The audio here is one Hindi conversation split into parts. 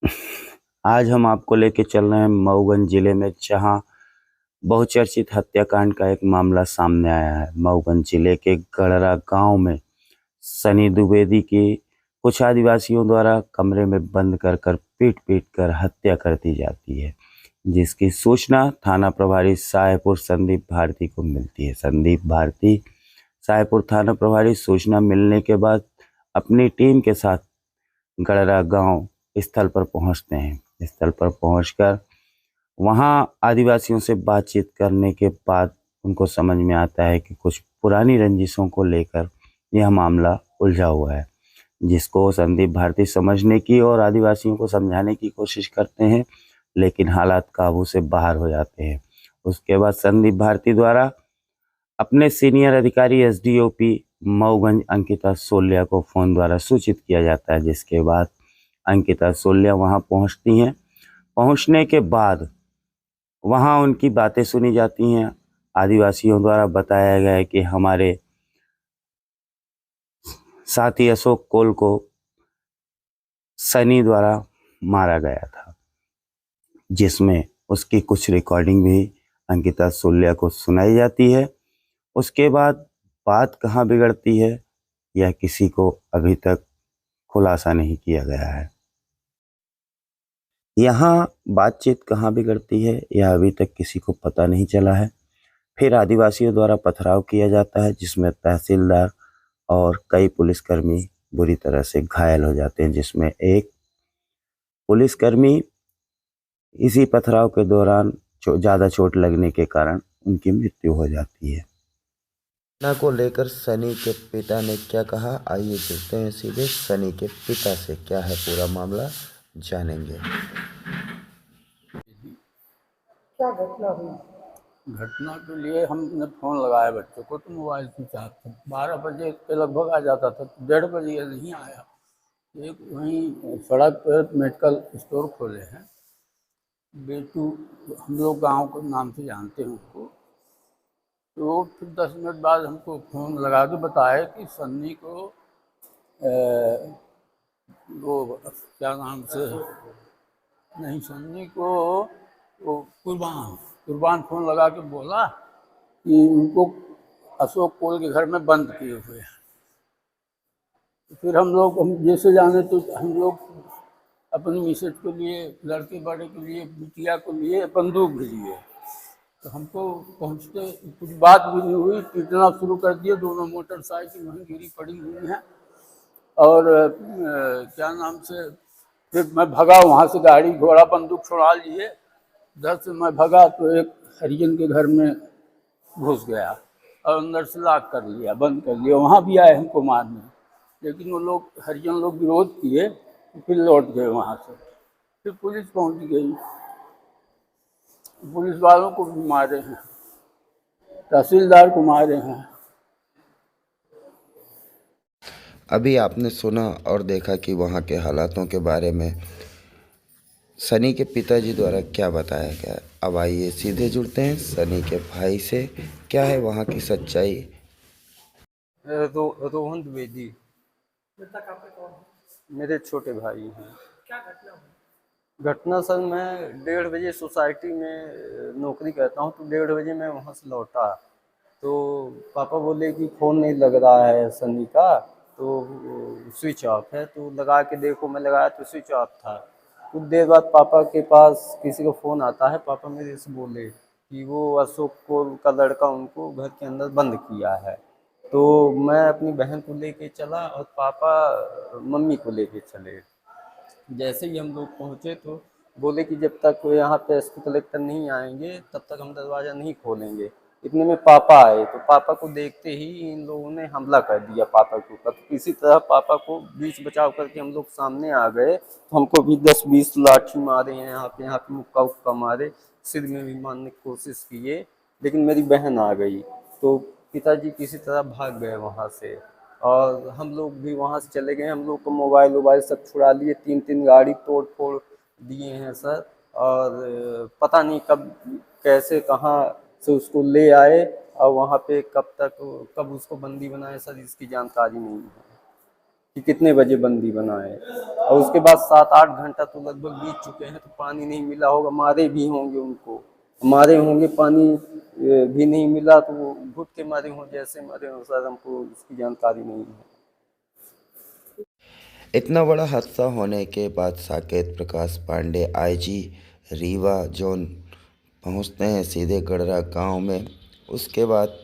आज हम आपको लेके चल रहे हैं मऊगंज जिले में, जहां बहुचर्चित हत्याकांड का एक मामला सामने आया है। मऊगंज जिले के गड़रा गांव में सनी द्विवेदी की कुछ आदिवासियों द्वारा कमरे में बंद कर कर पीट पीट कर हत्या कर दी जाती है, जिसकी सूचना थाना प्रभारी साहेबपुर संदीप भारती को मिलती है। संदीप भारती साहेबपुर थाना प्रभारी सूचना मिलने के बाद अपनी टीम के साथ गड़रा गांव स्थल पर पहुंचते हैं। स्थल पर पहुंचकर वहां आदिवासियों से बातचीत करने के बाद उनको समझ में आता है कि कुछ पुरानी रंजिशों को लेकर यह मामला उलझा हुआ है, जिसको संदीप भारती समझने की और आदिवासियों को समझाने की कोशिश करते हैं, लेकिन हालात काबू से बाहर हो जाते हैं। उसके बाद संदीप भारती द्वारा अपने सीनियर अधिकारी एसडीओपी मऊगंज अंकिता सोल्या को फोन द्वारा सूचित किया जाता है, जिसके बाद अंकिता सोल्या वहां पहुंचती हैं। पहुंचने के बाद वहां उनकी बातें सुनी जाती हैं। आदिवासियों द्वारा बताया गया है कि हमारे साथी अशोक कोल को सनी द्वारा मारा गया था, जिसमें उसकी कुछ रिकॉर्डिंग भी अंकिता सोल्या को सुनाई जाती है। उसके बाद बात कहाँ बिगड़ती है, यह किसी को अभी तक खुलासा नहीं किया गया है। यहाँ बातचीत कहाँ बिगड़ती है, यह अभी तक किसी को पता नहीं चला है। फिर आदिवासियों द्वारा पथराव किया जाता है, जिसमें तहसीलदार और कई पुलिसकर्मी बुरी तरह से घायल हो जाते हैं, जिसमें एक पुलिसकर्मी इसी पथराव के दौरान ज़्यादा चोट लगने के कारण उनकी मृत्यु हो जाती है। घटना को लेकर सनी के पिता ने क्या कहा, आइए सुनते हैं सीधे सनी के पिता से। क्या है पूरा मामला, जानेंगे। क्या घटना हुई? घटना के लिए हमने फ़ोन लगाया बच्चों को, तो मोबाइल स्विच ऑफ था। 12 बजे के लगभग आ जाता था, 1:30 बजे नहीं आया। एक वहीं सड़क पर मेडिकल स्टोर खोले हैं, बेटू, हम लोग गांव के नाम से जानते हैं उसको। तो फिर 10 मिनट बाद हमको फ़ोन लगा के बताया कि सन्नी को वो क्या नाम से, नहीं सन्नी को वो कुर्बान फ़ोन लगा के बोला कि उनको अशोक कोल के घर में बंद किए हुए हैं। तो फिर हम जैसे जाने तो हम लोग अपनी मिसेज के लिए, लड़के बड़े के लिए, बिटिया को लिए बंदूक भी लिए। तो हमको पहुंचते कुछ बात भी नहीं हुई, पीटना शुरू कर दिए। दोनों मोटरसाइकिल वहीं गिरी पड़ी हुई हैं। और क्या नाम से, फिर मैं भगा वहाँ से, गाड़ी घोड़ा बंदूक छुड़ा लिए। उधर से मैं भगा तो एक हरिजन के घर में घुस गया और अंदर से लॉक कर लिया, बंद कर लिया। वहाँ भी आए हमको मारने, लेकिन वो लोग हरिजन लोग विरोध किए, तो फिर लौट गए वहाँ से। फिर पुलिस पहुँच गई, पुलिस वालों को भी मारे हैं, तहसीलदार को मारे हैं। अभी आपने सुना और देखा कि वहाँ के हालातों के बारे में सनी के पिताजी द्वारा क्या बताया गया। अब आइए सीधे जुड़ते हैं सनी के भाई से। क्या है वहाँ की सच्चाई। रोहन द्विवेदी मृतक आपके कौन है? मेरे छोटे भाई हैं। क्या घटना हुई? घटना सर, मैं 1:30 बजे सोसाइटी में नौकरी करता हूँ, तो 1:30 बजे मैं वहाँ से लौटा। तो पापा बोले कि फ़ोन नहीं लग रहा है सन्नी का, तो स्विच ऑफ है, तो लगा के देखो। मैं लगाया तो स्विच ऑफ था। कुछ देर बाद पापा के पास किसी का फ़ोन आता है। पापा मेरे से बोले कि वो अशोक कोल का लड़का उनको घर के अंदर बंद किया है। तो मैं अपनी बहन को लेके चला और पापा मम्मी को लेके चले। जैसे ही हम लोग पहुँचे तो बोले कि जब तक यहाँ पे एसपी कलेक्टर नहीं आएंगे तब तक हम दरवाज़ा नहीं खोलेंगे। इतने में पापा आए, तो पापा को देखते ही इन लोगों ने हमला कर दिया पापा के ऊपर। तो किसी तरह पापा को बीच बचाव करके हम लोग सामने आ गए। तो हमको भी 10-20 लाठी मारे हैं, यहाँ पे मुक्का उक्का मारे, सिर में भी मारने की कोशिश किए, लेकिन मेरी बहन आ गई। तो पिताजी किसी तरह भाग गए वहाँ से और हम लोग भी वहाँ से चले गए। हम लोग को मोबाइल वोबाइल सब छुड़ा लिए, 3-3 गाड़ी तोड़ फोड़ दिए हैं सर। और पता नहीं कब कैसे कहाँ से उसको ले आए और वहाँ पे कब उसको बंदी बनाए सर, इसकी जानकारी नहीं है। कि कितने बजे बंदी बनाए। और उसके बाद 7-8 घंटा तो लगभग बीत चुके हैं, तो पानी नहीं मिला होगा, मारे भी होंगे उनको, मारे होंगे, पानी भी नहीं मिला तो वो घुट के मारे हों, जैसे मारे हों सर, हमको इसकी जानकारी नहीं है। इतना बड़ा हादसा होने के बाद साकेत प्रकाश पांडे आईजी रीवा जोन पहुंचते हैं सीधे गड़रा गांव में। उसके बाद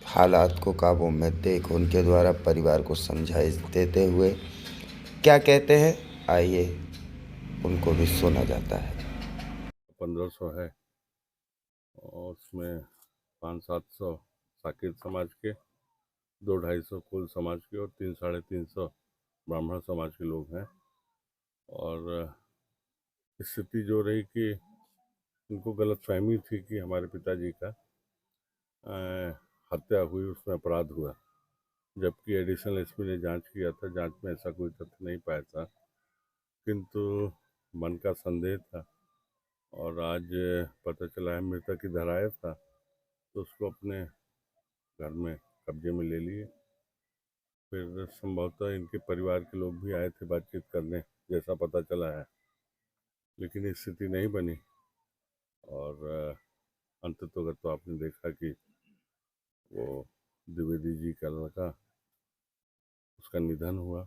हालात को काबू में देख उनके द्वारा परिवार को समझाइश देते हुए क्या कहते हैं, आइए उनको भी सुना जाता है। 1500 है और उसमें 500-700 साकेत समाज के, 200-250 कुल समाज के और 300-350 ब्राह्मण समाज के लोग हैं। और स्थिति जो रही कि उनको गलतफहमी थी कि हमारे पिताजी का हत्या हुई, उसमें अपराध हुआ, जबकि एडिशनल एसपी ने जांच किया था, जांच में ऐसा कोई तथ्य नहीं पाया था, किंतु मन का संदेह था। और आज पता चला है मृतक इधर आया था तो उसको अपने घर में कब्जे में ले लिए। फिर संभवतः इनके परिवार के लोग भी आए थे बातचीत करने, जैसा पता चला है, लेकिन स्थिति नहीं बनी। और अंततोगत तो आपने देखा कि वो द्विवेदी जी का लड़का, उसका निधन हुआ।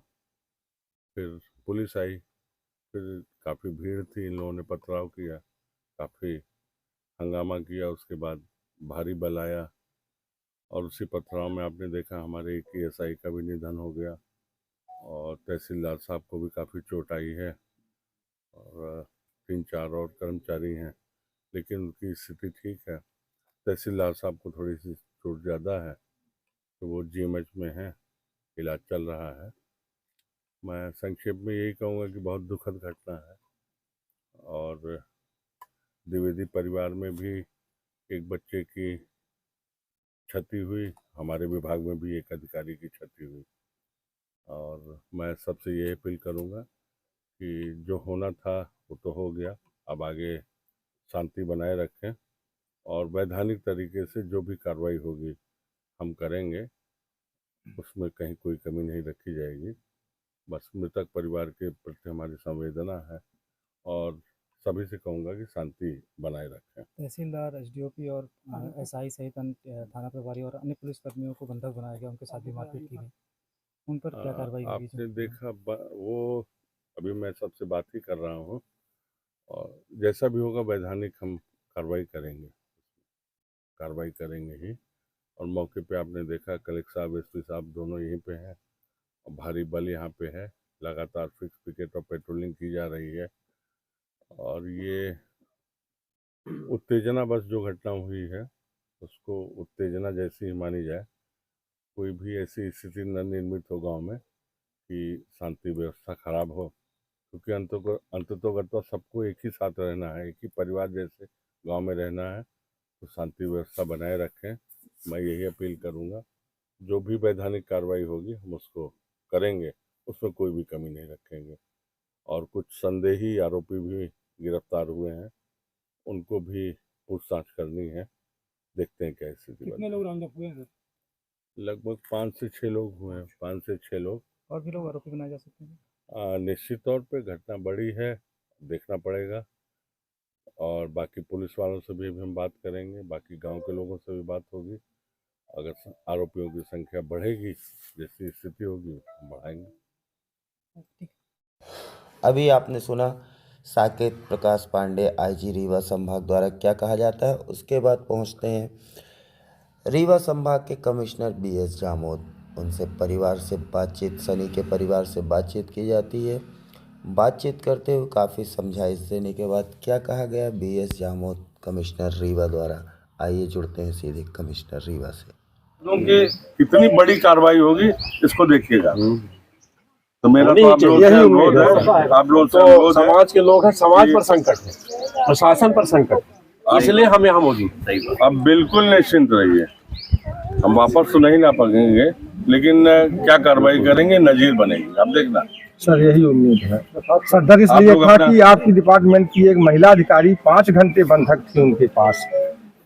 फिर पुलिस आई, फिर काफ़ी भीड़ थी, इन लोगों ने पथराव किया, काफ़ी हंगामा किया, उसके बाद भारी बल आया और उसी पथराव में आपने देखा हमारे एक एएसआई का भी निधन हो गया और तहसीलदार साहब को भी काफ़ी चोट आई है और 3-4 और कर्मचारी हैं, लेकिन उनकी स्थिति ठीक है। तहसीलदार साहब को थोड़ी सी चोट ज़्यादा है तो वो जीएमएच में है, इलाज चल रहा है। मैं संक्षेप में यही कहूँगा कि बहुत दुखद घटना है और द्विवेदी परिवार में भी एक बच्चे की क्षति हुई, हमारे विभाग में भी एक अधिकारी की क्षति हुई। और मैं सबसे ये अपील करूँगा कि जो होना था वो तो हो गया, अब आगे शांति बनाए रखें और वैधानिक तरीके से जो भी कार्रवाई होगी हम करेंगे, उसमें कहीं कोई कमी नहीं रखी जाएगी। बस मृतक परिवार के प्रति हमारी संवेदना है और सभी से कहूँगा कि शांति बनाए रखें। तहसीलदार, एसडीओपी और एसआई सहित अन्य थाना प्रभारी और अन्य पुलिसकर्मियों को बंधक बनाया गया, उनके साथ भी मारपीट की गई, उन पर क्या कार्रवाई होगी? आपने देखा वो अभी मैं सबसे बात ही कर रहा हूँ और जैसा भी होगा वैधानिक हम कार्रवाई करेंगे ही। और मौके पे आपने देखा कलेक्टर साहब, एसपी साहब दोनों यहीं पे हैं और भारी बल यहाँ पे है, लगातार फिक्स पिकेट और पेट्रोलिंग की जा रही है। और ये उत्तेजना बस जो घटना हुई है उसको उत्तेजना जैसी ही मानी जाए, कोई भी ऐसी स्थिति न निर्मित हो गांव में कि शांति व्यवस्था खराब हो, क्योंकि अंततोगत सबको एक ही साथ रहना है, एक ही परिवार जैसे गांव में रहना है, तो शांति व्यवस्था बनाए रखें। मैं यही अपील करूंगा, जो भी वैधानिक कार्रवाई होगी हम उसको करेंगे, उसमें कोई भी कमी नहीं रखेंगे। और कुछ संदेही आरोपी भी गिरफ्तार हुए हैं, उनको भी पूछताछ करनी है, देखते हैं क्या स्थिति। कितने लोग राउंड अप हुए हैं? लगभग 5 से 6 लोग हुए हैं, 5 से 6 लोग। और भी लोग आरोपी बनाए जा सकते हैं? निश्चित तौर पे घटना बड़ी है, देखना पड़ेगा और बाकी पुलिस वालों से भी हम बात करेंगे, बाकी गांव के लोगों से भी बात होगी। अगर आरोपियों की संख्या बढ़ेगी, जैसी स्थिति होगी बढ़ाएंगे। अभी आपने सुना साकेत प्रकाश पांडे आईजी रीवा संभाग द्वारा क्या कहा जाता है। उसके बाद पहुंचते हैं रीवा संभाग के कमिश्नर बीएस जामोद। उनसे परिवार से बातचीत, सनी के परिवार से बातचीत की जाती है। बातचीत करते हुए काफ़ी समझाइश देने के बाद क्या कहा गया बीएस जामोद कमिश्नर रीवा द्वारा, आइए जुड़ते हैं सीधे कमिश्नर रीवा से। कि कितनी बड़ी कार्रवाई होगी इसको देखिएगा। तो मेरा तो आप लोग से अनुरोध है, समाज के लोग हैं, समाज पर संकट है, प्रशासन पर संकट, इसलिए हम यहाँ मौजूद। अब बिल्कुल निश्चिंत रहिए, हम वापस तो नहीं ला पाएंगे, लेकिन क्या कार्रवाई करेंगे, नजीर बनेगी, आप देखना। सर यही उम्मीद है सर। दर इसलिए था कि आपकी डिपार्टमेंट की एक महिला अधिकारी 5 घंटे बंधक थी उनके पास,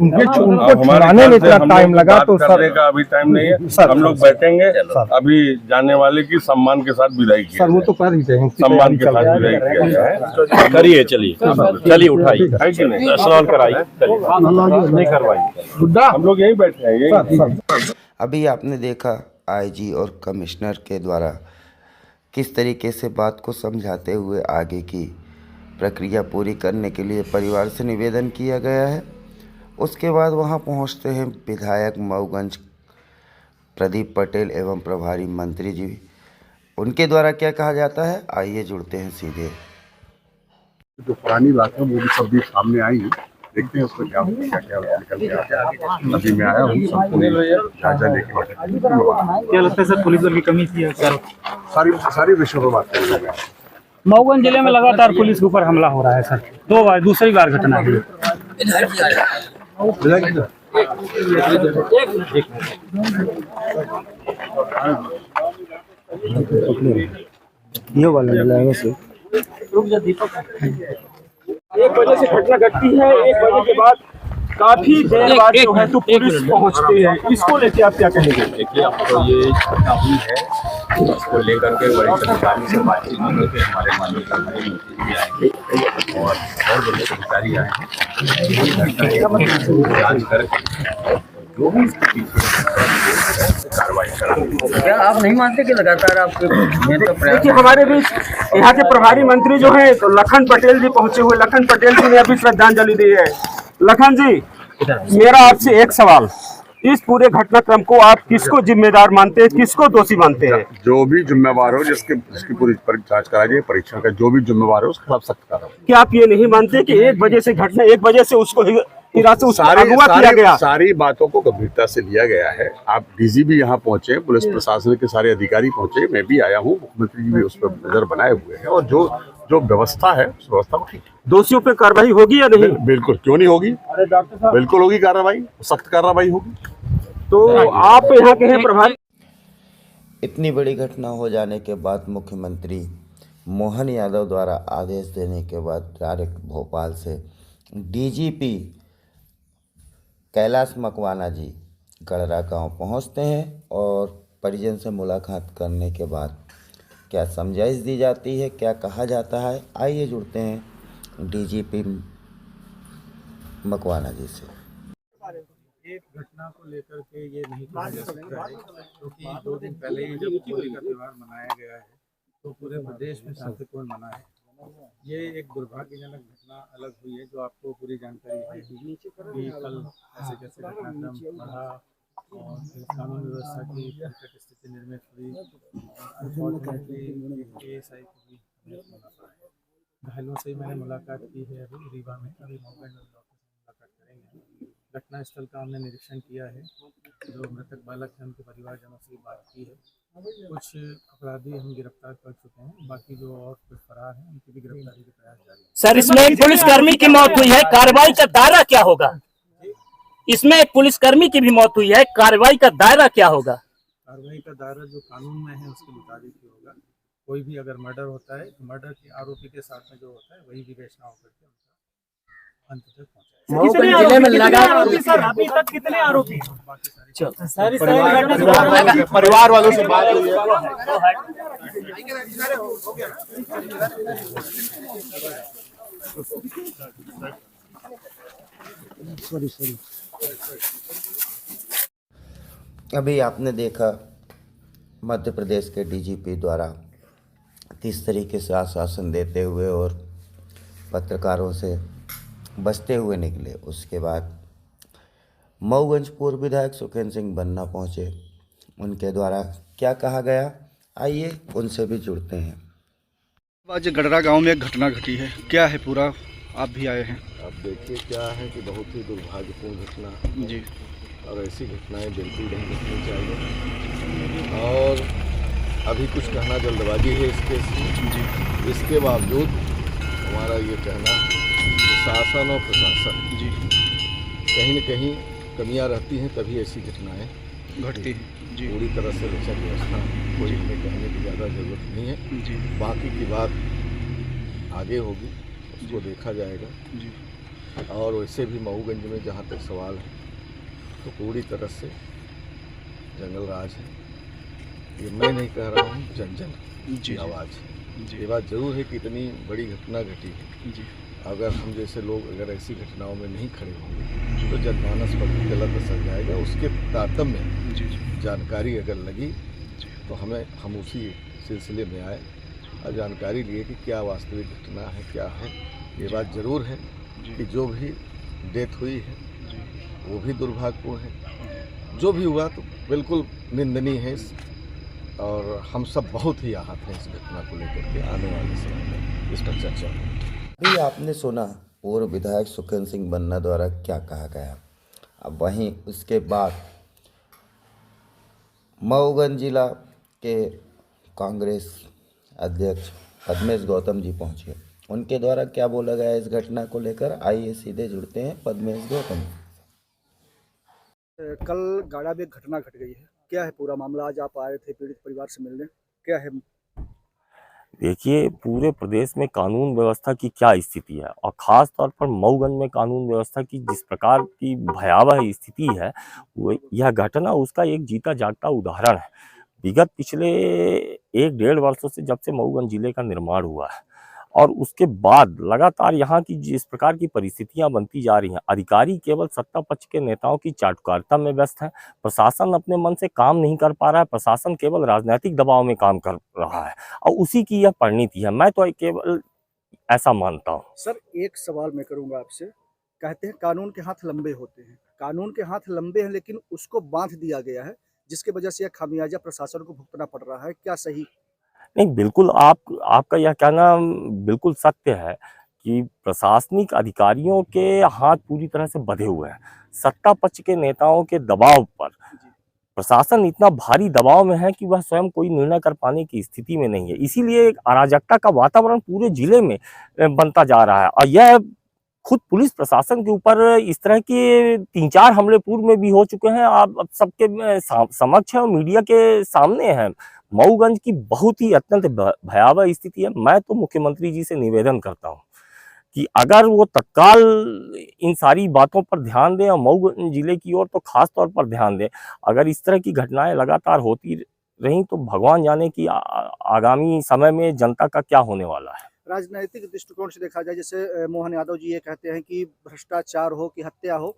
उनको हमारे छुड़ाने में इतना टाइम लगा तो करने सर का अभी टाइम नहीं है। सर, हम लोग बैठेंगे अभी जाने वाले की सम्मान के साथ विदाई की सर वो तो कर ही रहे हैं, सम्मान के साथ विदाई किया जाए। करिए, चलिए उठाइए, है कि नहीं? स्नान कराइए, नहीं करवाइए। हम लोग यही बैठे हैं, यही। अभी आपने देखा आईजी और कमिश्नर के द्वारा किस तरीके से बात को समझाते हुए आगे की प्रक्रिया पूरी करने के लिए परिवार से निवेदन किया गया है। उसके बाद वहां पहुंचते हैं विधायक मऊगंज प्रदीप पटेल एवं प्रभारी मंत्री जी। उनके द्वारा क्या कहा जाता है, आइए जुड़ते हैं सीधे। जो पुरानी बात है वो भी सब भी सामने आई है, देखते हैं उसमें क्या निकल के आता है। अभी मैं आया हूँ, सबको जायजा लेके बैठे। क्या लगता है सर पुलिस बल की कमी थी सर? सारी विषयों पर बात करेंगे। मऊगंज जिले में लगातार पुलिस के ऊपर हमला हो रहा है सर, 2 बार, दूसरी बार घटना हुई। ये वाला लगाएगा सर। 1 बजे से घटना घटती है, 1 बजे के बाद काफी देर बाद जो है तो पुलिस पहुंचती है। इसको लेके आप क्या कहेंगे? देखिए, अब तो ये घटना हुई है, इसको लेकर के वरिष्ठ अधिकारी से बातचीत करके हमारे माननीय प्रभारी मंत्री भी आएंगे और वरिष्ठ अधिकारी आएंगे, जांच करके जो भी इसके पीछे कार्रवाई करेंगे। क्या आप नहीं मानते कि लगातार आपके देखिए, हमारे बीच यहाँ के प्रभारी मंत्री जो है तो लखन पटेल जी पहुंचे हुए। लखन पटेल जी ने अभी श्रद्धांजलि दी है। लखन जी, मेरा आपसे एक सवाल, इस पूरे घटनाक्रम को आप किसको जिम्मेदार मानते हैं, किसको दोषी मानते हैं? जो भी जिम्मेवार हो, जिसकी पूरी जांच कराई जाए, परीक्षण का जो भी जिम्मेवार हो उसके खिलाफ सख्त कार्रवाई। क्या आप ये नहीं मानते कि 1 बजे से घटना, 1 बजे से उसको अगवा किया गया? सारी बातों को गंभीरता से लिया गया है। आप डीजी भी यहाँ पहुंचे, पुलिस प्रशासन के सारे अधिकारी पहुंचे, मैं भी आया हूँ, मुख्यमंत्री जी भी उस पर नजर बनाए हुए हैं और जो व्यवस्था है उस व्यवस्था को ठीक है। दोषियों पे कार्रवाई होगी या नहीं? बिल्कुल, क्यों नहीं होगी, बिल्कुल होगी कार्रवाई, सख्त कार्रवाई होगी। तो आप यहाँ के हैं प्रभारी। इतनी बड़ी घटना हो जाने के बाद मुख्यमंत्री मोहन यादव द्वारा आदेश देने के बाद डायरेक्ट भोपाल से डीजीपी कैलाश मकवाना जी गड़रा गांव पहुंचते हैं और परिजन से मुलाकात करने के बाद क्या समझाइश दी जाती है, क्या कहा जाता है, आइए जुड़ते हैं डीजीपी मकवाना जी से। एक घटना को लेकर के ये नहीं कहा जा सकता है, क्योंकि 2 दिन पहले ही जब होली का त्यौहार मनाया गया है तो पूरे प्रदेश में शांतिपूर्ण मना है। ये एक दुर्भाग्यजनक घटना अलग हुई है, जो आपको पूरी जानकारी है कि कल कैसे घटनाक्रम बढ़ा और फिर कानून व्यवस्था की विकट स्थिति निर्मित हुई। अनफॉर्चुनेटली केएसआई को भी घायलों से मैंने मुलाकात की है अभी रीवा में, अभी मौका मुलाकात करेंगे। घटना स्थल का हमने निरीक्षण किया है, जो मृतक बालक है उनके परिवारजनों से बात की है। कुछ अपराधी हम गिरफ्तार कर चुके हैं, बाकी जो और कुछ फरार हैं उनकी भी गिरफ्तारी के प्रयास जारी है। सर, इसमें एक पुलिसकर्मी की मौत हुई है, कार्रवाई का दायरा क्या होगा? इसमें एक पुलिसकर्मी की भी मौत हुई है, कार्रवाई का दायरा क्या होगा? कार्रवाई का दायरा जो कानून में है उसके मुताबिक ही होगा। कोई भी अगर मर्डर होता है तो मर्डर के आरोपी के साथ में जो होता है वही विवेचना होकर के उनका अंत तक पहुंचाएगा। जिले में लगा सर, अभी तक कितने आरोपी? परिवार वालों से बात हुई है। अभी आपने देखा मध्य प्रदेश के डीजीपी द्वारा किस तरीके से आश्वासन देते हुए और पत्रकारों से बचते हुए निकले। उसके बाद मऊगंज पूर्व विधायक सुखेंद्र सिंह बन्ना पहुंचे, उनके द्वारा क्या कहा गया, आइए उनसे भी जुड़ते हैं। आज गड़रा गांव में एक घटना घटी है, क्या है पूरा, आप भी आए हैं? आप देखिए क्या है कि बहुत ही दुर्भाग्यपूर्ण घटना जी, और ऐसी घटनाएं बिल्कुल नहीं घटनी चाहिए और अभी कुछ कहना जल्दबाजी है इस केस में जी। इसके बावजूद हमारा ये कहना शासन और प्रशासन जी कहीं न कहीं कमियां रहती हैं, तभी ऐसी घटनाएं घटती हैं जी। पूरी तरह से रक्षा व्यवस्था कोई हमें कहने की ज़्यादा ज़रूरत नहीं है जी। बाकी की बात आगे होगी, उसको देखा जाएगा जी। और वैसे भी मऊगंज में जहाँ तक सवाल है तो पूरी तरह से जंगल राज है। ये मैं नहीं कह रहा हूँ, जन जन की आवाज़ है। ये बात जरूर है कि इतनी बड़ी घटना घटी है, अगर हम जैसे लोग अगर ऐसी घटनाओं में नहीं खड़े होंगे तो जनमानस पर भी गलत असर जाएगा। उसके तारतम्य में जानकारी अगर लगी तो हम उसी सिलसिले में आए और जानकारी लिए कि क्या वास्तविक घटना है, क्या है। ये बात जरूर है कि जो भी डेथ हुई है वो भी दुर्भाग्यपूर्ण है। जो भी हुआ तो बिल्कुल निंदनीय है और हम सब बहुत ही आहत हैं इस घटना को लेकर के। आने वाले समय में इस पर चर्चा होगी। भी आपने सुना पूर्व विधायक सुखेंद्र सिंह बन्ना द्वारा क्या कहा गया। अब वहीं उसके बाद मऊगंज जिला के कांग्रेस अध्यक्ष पद्मेश गौतम जी पहुंचे, उनके द्वारा क्या बोला गया इस घटना को लेकर, आइए सीधे जुड़ते हैं पद्मेश गौतम। कल गाड़ा में एक घटना घट गई है, क्या है पूरा मामला? आज आप आए थे पीड़ित परिवार से मिलने, क्या है? देखिए, पूरे प्रदेश में कानून व्यवस्था की क्या स्थिति है और ख़ास तौर पर मऊगंज में कानून व्यवस्था की जिस प्रकार की भयावह स्थिति है, वो यह घटना उसका एक जीता जागता उदाहरण है। विगत पिछले 1-1.5 वर्षों से जब से मऊगंज जिले का निर्माण हुआ है और उसके बाद लगातार यहाँ की जिस प्रकार की परिस्थितियां बनती जा रही हैं, अधिकारी केवल सत्ता पक्ष के नेताओं की चाटुकारिता में व्यस्त है। प्रशासन अपने मन से काम नहीं कर पा रहा है, प्रशासन केवल राजनीतिक दबाव में काम कर रहा है और उसी की यह परिणति है। मैं तो केवल ऐसा मानता हूँ। सर एक सवाल मैं करूंगा आपसे, कहते हैं कानून के हाथ लंबे होते हैं, कानून के हाथ लंबे हैं लेकिन उसको बांध दिया गया है जिसकी वजह से यह खामियाजा प्रशासन को भुगतना पड़ रहा है, क्या सही? नहीं, बिल्कुल आपका यह कहना बिल्कुल सत्य है कि प्रशासनिक अधिकारियों के हाथ पूरी तरह से बंधे हुए हैं। सत्ता पक्ष के नेताओं के दबाव पर प्रशासन इतना भारी दबाव में है कि वह स्वयं कोई निर्णय कर पाने की स्थिति में नहीं है। इसीलिए एक अराजकता का वातावरण पूरे जिले में बनता जा रहा है और यह खुद पुलिस प्रशासन के ऊपर इस तरह के 3-4 हमले पूर्व में भी हो चुके हैं। आप सबके समक्ष है और मीडिया के सामने है। मऊगंज की बहुत ही अत्यंत भयावह स्थिति है। मैं तो मुख्यमंत्री जी से निवेदन करता हूं कि अगर वो तत्काल इन सारी बातों पर ध्यान दें और मऊगंज जिले की ओर तो खास तौर पर ध्यान दें। अगर इस तरह की घटनाएं लगातार होती रहीं तो भगवान जाने कि आगामी समय में जनता का क्या होने वाला है। राजनीतिक दृष्टिकोण से देखा जाए, जैसे मोहन यादव जी ये कहते हैं कि भ्रष्टाचार हो कि हत्या हो,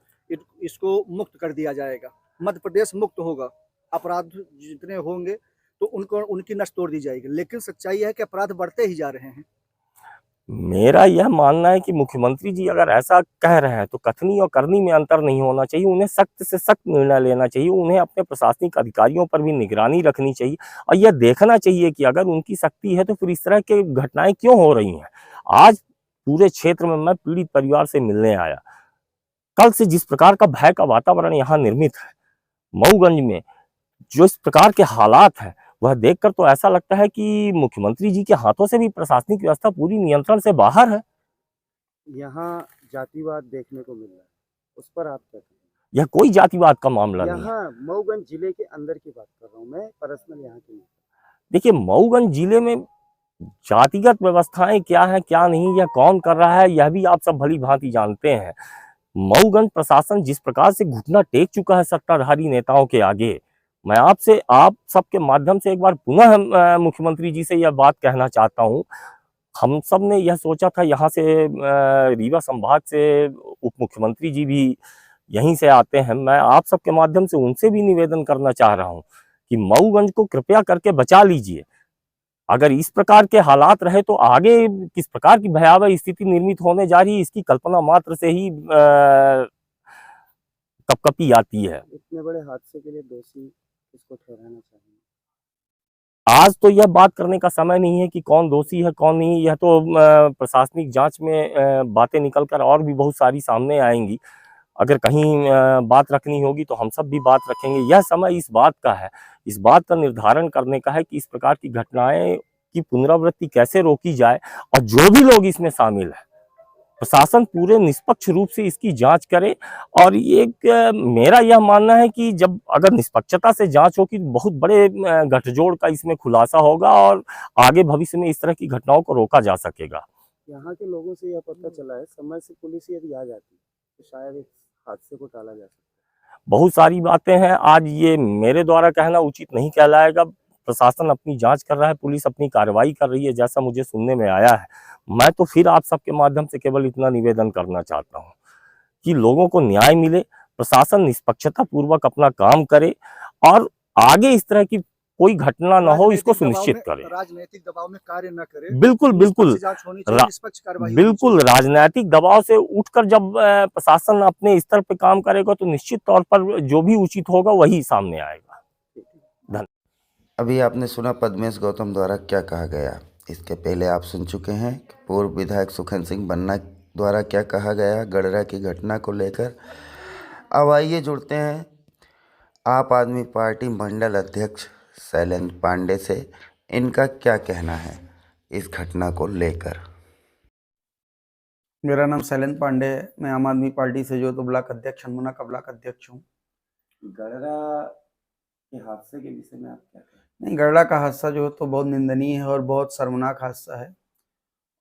इसको मुक्त कर दिया जाएगा, मध्य प्रदेश मुक्त होगा, अपराध जितने होंगे तो उनकी नस तोड़ दी जाएगी। लेकिन सच्चाई है कि अपराध बढ़ते ही जा रहे हैं। मेरा यह मानना है कि मुख्यमंत्री जी अगर ऐसा कह रहे हैं तो कथनी और करनी में अंतर नहीं होना चाहिए। उन्हें सख्त से सख्त निर्णय लेना चाहिए। उन्हें अपने प्रशासनिक अधिकारियों पर भी निगरानी रखनी चाहिए और यह देखना चाहिए कि अगर उनकी शक्ति है तो फिर इस तरह के घटनाएं क्यों हो रही हैं। आज पूरे क्षेत्र में मैं पीड़ित परिवार से मिलने आया। कल से जिस प्रकार का भय का वातावरण यहाँ निर्मित है मऊगंज में, जो इस प्रकार के हालात हैं, वह देखकर तो ऐसा लगता है कि मुख्यमंत्री जी के हाथों से भी प्रशासनिक व्यवस्था पूरी नियंत्रण से बाहर है। यहाँ जातिवाद देखने को मिल रहा है, उस पर आप क्या कहेंगे? यह कोई जातिवाद का मामला नहीं है। यहाँ मऊगंज जिले के अंदर की बात कर रहा हूँ मैं, पर्सनल यहाँ की नहीं। देखिए, मऊगंज जिले में जातिगत व्यवस्थाएं क्या है क्या नहीं, यह कौन कर रहा है, यह भी आप सब भली भांति जानते हैं। मऊगंज प्रशासन जिस प्रकार से घुटना टेक चुका है सत्ताधारी नेताओं के आगे, मैं आप सबके माध्यम से एक बार पुनः मुख्यमंत्री जी से यह बात कहना चाहता हूं। हम सब ने यह सोचा था, यहाँ से रीवा संभाग से उप मुख्यमंत्री जी भी यहीं से आते हैं। मैं आप सबके माध्यम से उनसे भी निवेदन करना चाह रहा हूं कि मऊगंज को कृपया करके बचा लीजिए। अगर इस प्रकार के हालात रहे तो आगे किस प्रकार की भयावह स्थिति निर्मित होने जा रही है, इसकी कल्पना मात्र से ही कपकपी आती है। इतने बड़े हादसे के लिए दोषी किसको ठहराना चाहिए? आज तो यह बात करने का समय नहीं है कि कौन दोषी है कौन नहीं। यह तो प्रशासनिक जांच में बातें निकलकर और भी बहुत सारी सामने आएंगी। अगर कहीं बात रखनी होगी तो हम सब भी बात रखेंगे। यह समय इस बात का है, इस बात का निर्धारण करने का है कि इस प्रकार की घटनाएं की पुनरावृत्ति कैसे रोकी जाए और जो भी लोग इसमें शामिल है प्रशासन पूरे निष्पक्ष रूप से इसकी जांच करे। और मेरा यह मानना है कि जब अगर निष्पक्षता से जांच होगी तो बहुत बड़े गठजोड़ का इसमें खुलासा होगा और आगे भविष्य में इस तरह की घटनाओं को रोका जा सकेगा। यहाँ के लोगों से यह पता चला है समय से पुलिस यदि आ जाती तो शायद इस हादसे को टाला जा सकता। बहुत सारी बातें हैं, आज ये मेरे द्वारा कहना उचित नहीं कहलाएगा। प्रशासन अपनी जांच कर रहा है, पुलिस अपनी कार्रवाई कर रही है, जैसा मुझे सुनने में आया है। मैं तो फिर आप सबके माध्यम से केवल इतना निवेदन करना चाहता हूँ कि लोगों को न्याय मिले, प्रशासन निष्पक्षता पूर्वक अपना काम करे और आगे इस तरह की कोई घटना न हो, इसको सुनिश्चित करे। राजनीतिक दबाव में कार्य न करे। बिल्कुल बिल्कुल जांच होनी चाहिए, निष्पक्ष कार्रवाई होनी बिल्कुल राजनीतिक दबाव से उठकर जब प्रशासन अपने स्तर पे काम करेगा तो निश्चित तौर पर जो भी उचित होगा वही सामने आएगा। धन्यवाद। अभी आपने सुना पद्मेश गौतम द्वारा क्या कहा गया। इसके पहले आप सुन चुके हैं कि पूर्व विधायक सुखन सिंह बन्ना द्वारा क्या कहा गया गडरा की घटना को लेकर। अब आइए जुड़ते हैं आप आदमी पार्टी मंडल अध्यक्ष शैलेंद्र पांडे से। इनका क्या कहना है इस घटना को लेकर। मेरा नाम शैलेंद्र पांडे है। मैं आम आदमी पार्टी से जो तो ब्लॉक अध्यक्ष हनुमाना का ब्लॉक अध्यक्ष हूँ। गडरा के हादसे के विषय में आप क्या कहें? नहीं, गडरा का हादसा जो है तो बहुत निंदनीय है और बहुत शर्मनाक हादसा है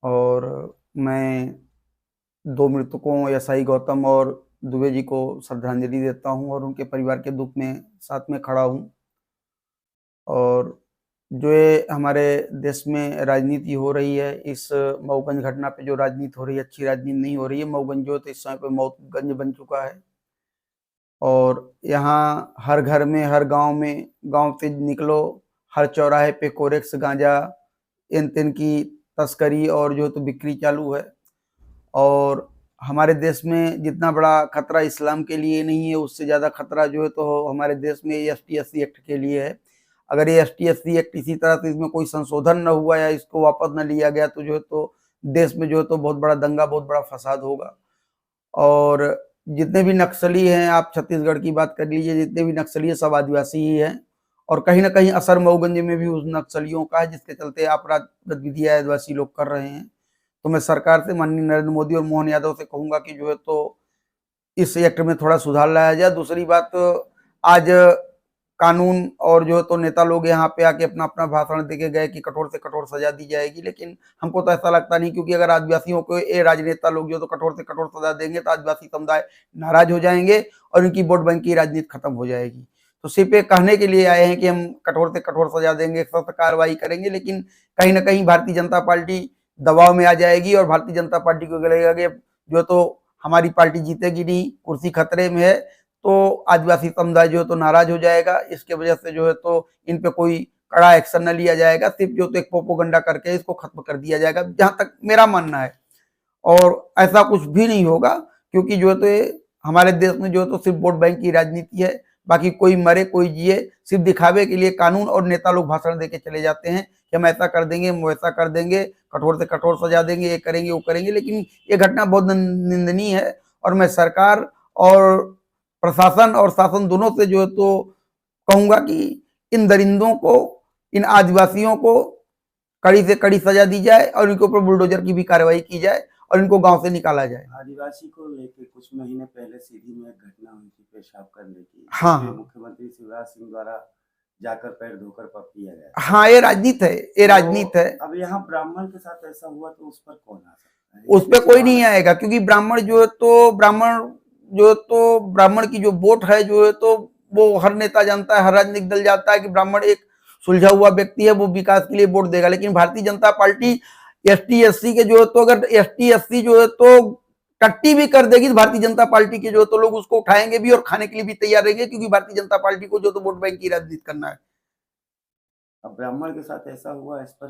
और मैं 2 मृतकों एसआई गौतम और दुबे जी को श्रद्धांजलि देता हूं और उनके परिवार के दुख में साथ में खड़ा हूं। और जो ये हमारे देश में राजनीति हो रही है, इस मऊगंज घटना पे जो राजनीति हो रही है अच्छी राजनीति नहीं हो रही है। मऊगंज जो तो इस समय पे मौतगंज बन चुका है और यहाँ हर घर में, हर गांव में, गांव से निकलो हर चौराहे पे कोरेक्स, गांजा, इन तिन की तस्करी और जो तो बिक्री चालू है। और हमारे देश में जितना बड़ा खतरा इस्लाम के लिए नहीं है, उससे ज़्यादा खतरा जो है तो हमारे देश में ST-SC एक्ट के लिए है। अगर ये ST-SC एक्ट इसी तरह से इसमें कोई संशोधन न हुआ या इसको वापस न लिया गया तो जो है तो देश में जो है तो बहुत बड़ा दंगा, बहुत बड़ा फसाद होगा। और जितने भी नक्सली हैं, आप छत्तीसगढ़ की बात कर लीजिए, जितने भी नक्सली हैं सब आदिवासी ही हैं और कहीं ना कहीं असर मऊगंज में भी उस नक्सलियों का है, जिसके चलते अपराध गतिविधियाँ आदिवासी लोग कर रहे हैं। तो मैं सरकार से, माननीय नरेंद्र मोदी और मोहन यादव से कहूँगा कि जो है तो इस एक्ट में थोड़ा सुधार लाया जाए। दूसरी बात, आज कानून और जो है तो नेता लोग यहाँ पे आके अपना अपना भाषण देके गए कि कठोर से कठोर सजा दी जाएगी, लेकिन हमको तो ऐसा लगता नहीं, क्योंकि अगर आदिवासियों को ये राजनेता लोग जो तो कठोर से कठोर सजा देंगे तो आदिवासी समुदाय नाराज हो जाएंगे और इनकी वोट बैंक की राजनीति खत्म हो जाएगी। तो सिर्फ ये कहने के लिए आए हैं कि हम कठोर से कठोर सजा देंगे, सख्त कार्रवाई करेंगे, लेकिन कहीं ना कहीं भारतीय जनता पार्टी दबाव में आ जाएगी और भारतीय जनता पार्टी को लगेगा कि जो तो हमारी पार्टी जीतेगी नहीं, कुर्सी खतरे में है, तो आदिवासी समुदाय जो है तो नाराज हो जाएगा। इसके वजह से जो है तो इन पे कोई कड़ा एक्शन न लिया जाएगा, सिर्फ जो तो एक प्रोपोगंडा करके इसको खत्म कर दिया जाएगा, जहां तक मेरा मानना है। और ऐसा कुछ भी नहीं होगा, क्योंकि जो है तो हमारे देश में जो है तो सिर्फ वोट बैंक की राजनीति है। बाकी कोई मरे कोई जिए, सिर्फ दिखावे के लिए कानून और नेता लोग भाषण देके चले जाते हैं कि हम ऐसा कर देंगे, हम वैसा कर देंगे, कठोर से कठोर सजा देंगे, ये करेंगे वो करेंगे, लेकिन ये घटना बहुत निंदनीय है। और मैं सरकार और प्रशासन और शासन दोनों से जो है तो कहूंगा कि इन दरिंदों को, इन आदिवासियों को कड़ी से कड़ी सजा दी जाए और इनके ऊपर बुलडोजर की भी कार्रवाई की जाए और इनको गांव से निकाला जाए। आदिवासी को लेकर कुछ महीने पहले सीधी में एक घटना हुई थी पेशाब करने की। हाँ, मुख्यमंत्री शिवराज सिंह द्वारा जाकर पैर धोकर पप किया गया। हाँ, ये राजनीति है, ये राजनीति है। अब यहाँ ब्राह्मण के साथ ऐसा हुआ तो उस पर कौन आ सकता है? उस पर कोई नहीं आएगा, क्योंकि ब्राह्मण जो है तो ब्राह्मण की जो वोट है जो है तो वो हर नेता जानता है, हर राजनीतिक दल जानता है कि ब्राह्मण एक सुलझा हुआ व्यक्ति है, वो विकास के लिए वोट देगा। लेकिन भारतीय जनता पार्टी ST-SC के जो है तो अगर ST-SC जो है तो टट्टी भी कर देगी तो भारतीय जनता पार्टी के जो है तो लोग उसको उठाएंगे भी और खाने के लिए भी तैयार रहेंगे, क्योंकि भारतीय जनता पार्टी को जो तो वोट बैंक की राजनीति करना है। अब ब्राह्मण के साथ ऐसा हुआ, इस पर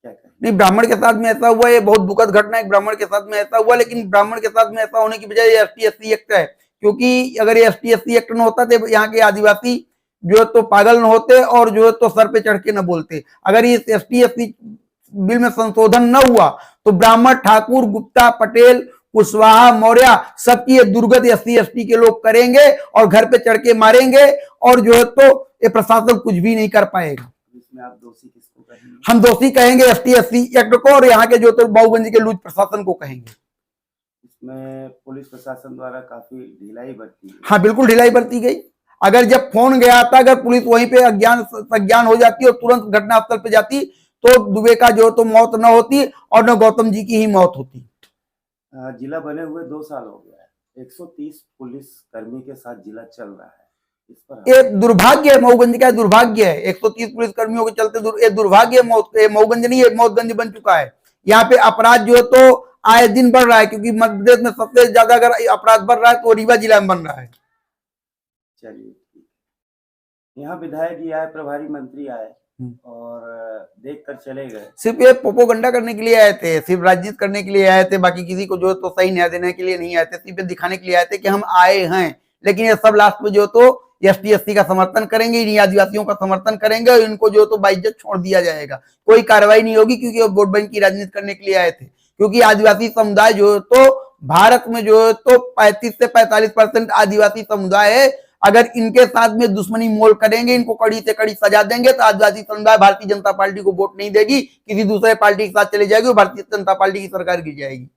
क्या कहें? नहीं, ब्राह्मण के साथ में ऐसा हुआ, ये बहुत दुखद घटना है, ब्राह्मण के साथ में ऐसा हुआ। लेकिन ब्राह्मण के साथ में ऐसा होने की बजाय ST-SC एक्ट है, क्योंकि अगर ये ST-SC एक्ट न होता तो यहाँ के आदिवासी जो है तो पागल न होते और जो है तो सर पे चढ़ के न बोलते। अगर ये ST-SC बिल में संशोधन न हुआ तो ब्राह्मण, ठाकुर, गुप्ता, पटेल, कुशवाहा, मौर्य सबकी ये दुर्गति SC-ST के लोग करेंगे और घर पे चढ़ के मारेंगे और जो है तो ये प्रशासन कुछ भी नहीं कर पाएगा। इसमें आप दोषी किसको कहेंगे? हम दोषी कहेंगे ST-SC एक्ट को और यहाँ के जो तो मऊगंज के लूज प्रशासन को कहेंगे। इसमें पुलिस प्रशासन द्वारा काफी ढिलाई बरती। हाँ, बिल्कुल ढिलाई बरती गई। अगर जब फोन गया था, अगर पुलिस वहीं पे अज्ञान हो जाती और तुरंत घटनास्थल पे जाती तो दुबे का जो तो मौत न होती और न गौतम जी की ही मौत होती। जिला बने हुए 2 साल हो गया है, 130 पुलिस कर्मी के साथ जिला चल रहा है, इस पर ये दुर्भाग्य है, मऊगंज का दुर्भाग्य है। 130 पुलिस कर्मियों के चलते ये दुर्भाग्य है। मऊगंज नहीं, ये मौतगंज बन चुका है। यहाँ पे अपराध जो है तो आए दिन बढ़ रहा है, क्योंकि मध्य प्रदेश में सबसे ज्यादा अगर अपराध बढ़ रहा है तो रीवा जिला में बन रहा है। चलिए ठीक है। यहाँ विधायक ही आए, प्रभारी मंत्री आए और देख कर चले गए। सिर्फ ये प्रोपोगंडा करने के लिए आए थे, सिर्फ राजनीति करने के लिए आए थे, बाकी किसी को जो तो सही न्याय देने के लिए नहीं आए थे, सिर्फ दिखाने के लिए आए थे कि हम आए हैं। लेकिन ये सब लास्ट में जो तो ST/SC का समर्थन करेंगे, इन्हीं आदिवासियों का समर्थन करेंगे और इनको जो तो बाइज्जत छोड़ दिया जाएगा, कोई कार्रवाई नहीं होगी, क्योंकि वो वोट बैंक की राजनीति करने के लिए आए थे। क्योंकि आदिवासी समुदाय जो तो भारत में जो है तो 35 से 45% आदिवासी समुदाय है। अगर इनके साथ में दुश्मनी मोल करेंगे, इनको कड़ी से कड़ी सजा देंगे, तो आदिवासी समुदाय भारतीय जनता पार्टी को वोट नहीं देगी, किसी दूसरे पार्टी के साथ चले जाएगी और भारतीय जनता पार्टी की सरकार गिर जाएगी।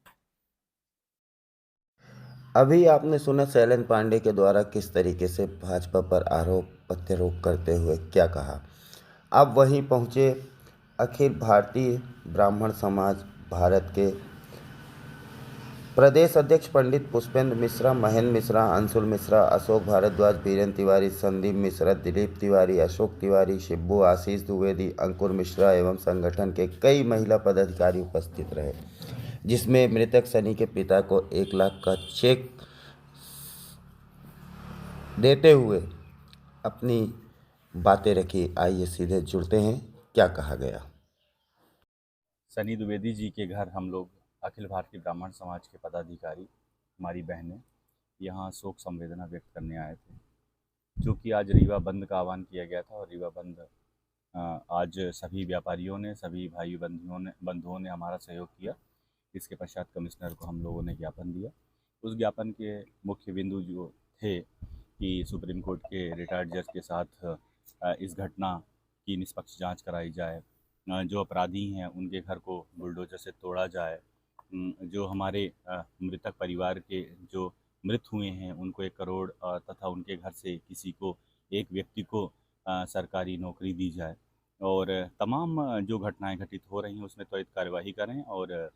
अभी आपने सुना शैलेंद्र पांडे के द्वारा किस तरीके से भाजपा पर आरोप प्रत्यारोप करते हुए क्या कहा। अब वहीं पहुंचे अखिल भारतीय ब्राह्मण समाज भारत के प्रदेश अध्यक्ष पंडित पुष्पेंद्र मिश्रा, महेंद्र मिश्रा, अंशुल मिश्रा, अशोक भारद्वाज, बीरेंद्र तिवारी, संदीप मिश्रा, दिलीप तिवारी, अशोक तिवारी, शिब्बू, आशीष द्विवेदी, अंकुर मिश्रा एवं संगठन के कई महिला पदाधिकारी उपस्थित रहे, जिसमें मृतक सनी के पिता को 1 लाख का चेक देते हुए अपनी बातें रखी। आइए सीधे जुड़ते हैं, क्या कहा गया। सनी द्विवेदी जी के घर हम लोग अखिल भारतीय ब्राह्मण समाज के पदाधिकारी, हमारी बहनें यहाँ शोक संवेदना व्यक्त करने आए थे, क्योंकि आज रीवा बंद का आह्वान किया गया था और रीवा बंद आज सभी व्यापारियों ने, सभी भाई बंधुओं ने हमारा सहयोग किया। इसके पश्चात कमिश्नर को हम लोगों ने ज्ञापन दिया। उस ज्ञापन के मुख्य बिंदु जो थे कि सुप्रीम कोर्ट के रिटायर्ड जज के साथ इस घटना की निष्पक्ष जांच कराई जाए, जो अपराधी हैं उनके घर को बुलडोजर से तोड़ा जाए, जो हमारे मृतक परिवार के जो मृत हुए हैं उनको 1 करोड़ तथा उनके घर से किसी को, एक व्यक्ति को सरकारी नौकरी दी जाए, और तमाम जो घटनाएं घटित हो रही हैं उसमें त्वरित कार्यवाही करें और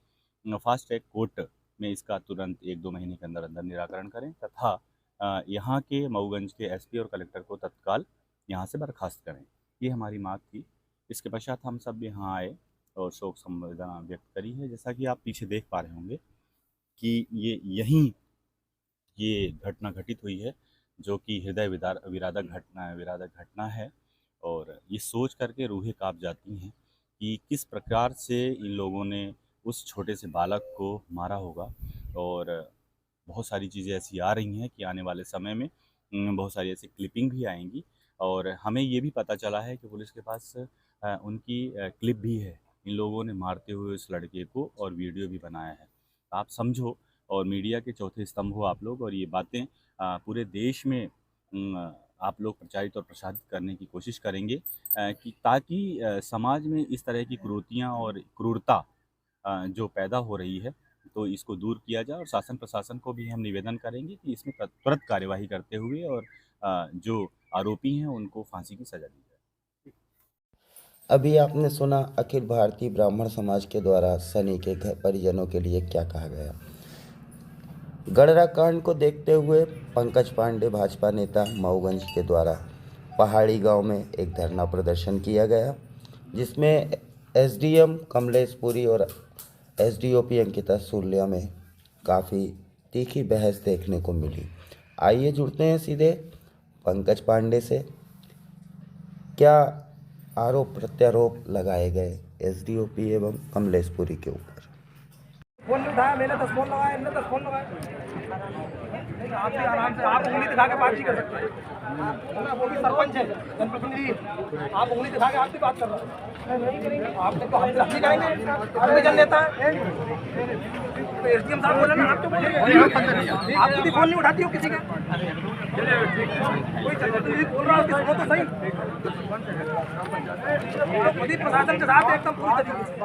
फास्ट ट्रैक कोर्ट में इसका तुरंत 1-2 महीने के अंदर अंदर निराकरण करें, तथा यहाँ के मऊगंज के SP और कलेक्टर को तत्काल यहाँ से बर्खास्त करें। ये हमारी मांग थी। इसके पश्चात हम सब यहाँ आए और शोक संवेदना व्यक्त करी है। जैसा कि आप पीछे देख पा रहे होंगे कि यहीं ये घटना घटित हुई है, जो कि हृदय विदारक घटना है, और ये सोच करके रूहें कांप जाती हैं कि किस प्रकार से इन लोगों ने उस छोटे से बालक को मारा होगा। और बहुत सारी चीज़ें ऐसी आ रही हैं कि आने वाले समय में बहुत सारी ऐसी क्लिपिंग भी आएंगी, और हमें ये भी पता चला है कि पुलिस के पास उनकी क्लिप भी है, इन लोगों ने मारते हुए उस लड़के को, और वीडियो भी बनाया है। आप समझो, और मीडिया के चौथे स्तंभ हो आप लोग, और ये बातें पूरे देश में आप लोग प्रचारित और प्रसारित करने की कोशिश करेंगे कि ताकि समाज में इस तरह की कुरीतियाँ और क्रूरता जो पैदा हो रही है तो इसको दूर किया जाए। और शासन प्रशासन को भी हम निवेदन करेंगे कि इसमें त्वरित कार्यवाही करते हुए और जो आरोपी हैं उनको फांसी की सजा दी जाए। अभी आपने सुना अखिल भारतीय ब्राह्मण समाज के द्वारा सनी के घर परिजनों के लिए क्या कहा गया। गड़रा कांड को देखते हुए पंकज पांडे भाजपा नेता मऊगंज के द्वारा पहाड़ी गांव में एक धरना प्रदर्शन किया गया, जिसमें SDM कमलेशपुरी और SDOP अंकिता सूर्या में काफ़ी तीखी बहस देखने को मिली। आइए जुड़ते हैं सीधे पंकज पांडे से। क्या आरोप प्रत्यारोप लगाए गए SDOP एवं कमलेशपुरी के ऊपर? फोन नहीं उठाया, मैंने 10 फोन लगाया, इनने 10 फोन लगाए। आप भी आराम से, आप उंगली दिखा के बात नहीं कर सकते, है ना? वो भी सरपंच है, जनप्रतिनिधि, आप उंगली दिखा के आप भी बात कर रहे हो। आप तो हम नहीं करेंगे, हम भी जननेता है। एसडीएम साहब बोला ना, आप तो बोल रहे हो आप कभी फोन नहीं उठाती हो किसी का? कोई जनप्रतिनिधि बोल रहा है उसकी सुनो तो सही। तो खुद ही प्रशासन के साथ एकदम पूरी तरीके से बोले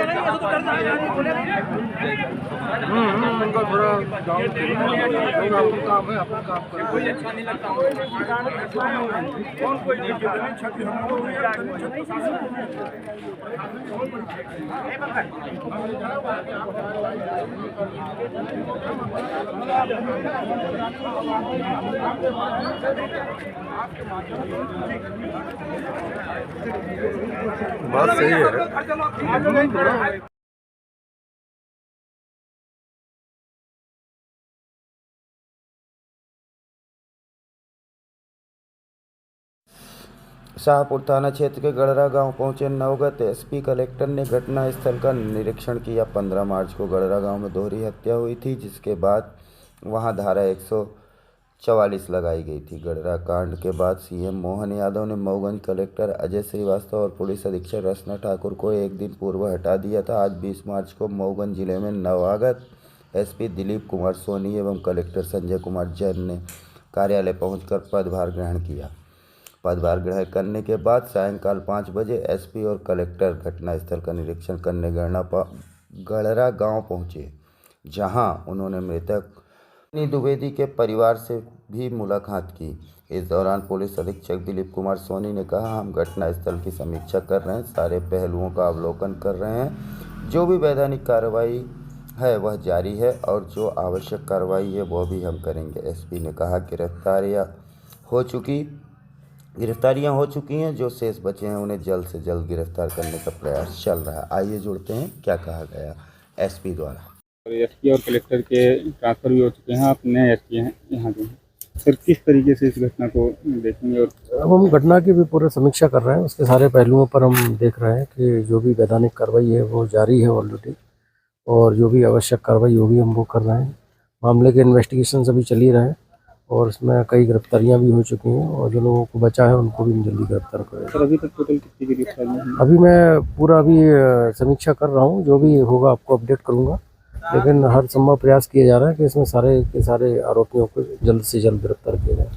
नहीं, ऐसा तो करना है, बोले नहीं। उनका थोड़ा काम है, अपना काम करें। कोई अच्छा नहीं लगता कौन कोई नहीं छवि हमको बात सही है। शाहपुर थाना क्षेत्र के गड़रा गांव पहुंचे नवगत एसपी कलेक्टर ने घटना स्थल का निरीक्षण किया। 15 मार्च को गड़रा गांव में दोहरी हत्या हुई थी, जिसके बाद वहां धारा 144 लगाई गई थी। गड़रा कांड के बाद सीएम मोहन यादव ने मऊगंज कलेक्टर अजय श्रीवास्तव और पुलिस अधीक्षक रचना ठाकुर को एक दिन पूर्व हटा दिया था। आज 20 मार्च को मऊगंज जिले में नवागत एसपी दिलीप कुमार सोनी एवं कलेक्टर संजय कुमार जैन ने कार्यालय पहुंचकर पदभार ग्रहण किया। पदभार ग्रहण करने के बाद सायंकाल 5 बजे एसपी और कलेक्टर घटनास्थल का निरीक्षण करने गड़रा गांव पहुंचे, जहां उन्होंने मृतक सनी द्विवेदी के परिवार से भी मुलाकात की। इस दौरान पुलिस अधीक्षक दिलीप कुमार सोनी ने कहा, हम घटनास्थल की समीक्षा कर रहे हैं, सारे पहलुओं का अवलोकन कर रहे हैं। जो भी वैधानिक कार्रवाई है वह जारी है और जो आवश्यक कार्रवाई है वह भी हम करेंगे। एसपी ने कहा, गिरफ्तारियां हो चुकी हैं, जो शेष बचे हैं उन्हें जल्द से जल्द गिरफ्तार करने का प्रयास चल रहा है। आइए जुड़ते हैं क्या कहा गया एसपी द्वारा। एसपी और कलेक्टर के ट्रांसफर भी हो चुके हैं, आप नए एसपी हैं यहाँ के, सर किस तरीके से इस घटना को देखेंगे? और अब हम घटना की भी पूरा समीक्षा कर रहे हैं, उसके सारे पहलुओं पर हम देख रहे हैं कि जो भी वैधानिक कार्रवाई है वो जारी है ऑलरेडी, और जो भी आवश्यक कार्रवाई होगी हम वो कर रहे हैं। मामले के इन्वेस्टिगेशन अभी चल ही रहे हैं और इसमें कई गिरफ्तारियां भी हो चुकी हैं और जो लोगों को बचा है उनको भी जल्दी गिरफ्तार करें। सर अभी तक टोटल कितनी गिरफ्तारियां हैं? अभी मैं पूरा समीक्षा कर रहा हूँ, जो भी होगा आपको अपडेट करूँगा, लेकिन हर संभव प्रयास किया जा रहा है कि इसमें सारे के सारे आरोपियों को जल्द से जल्द गिरफ्तार किया जाए।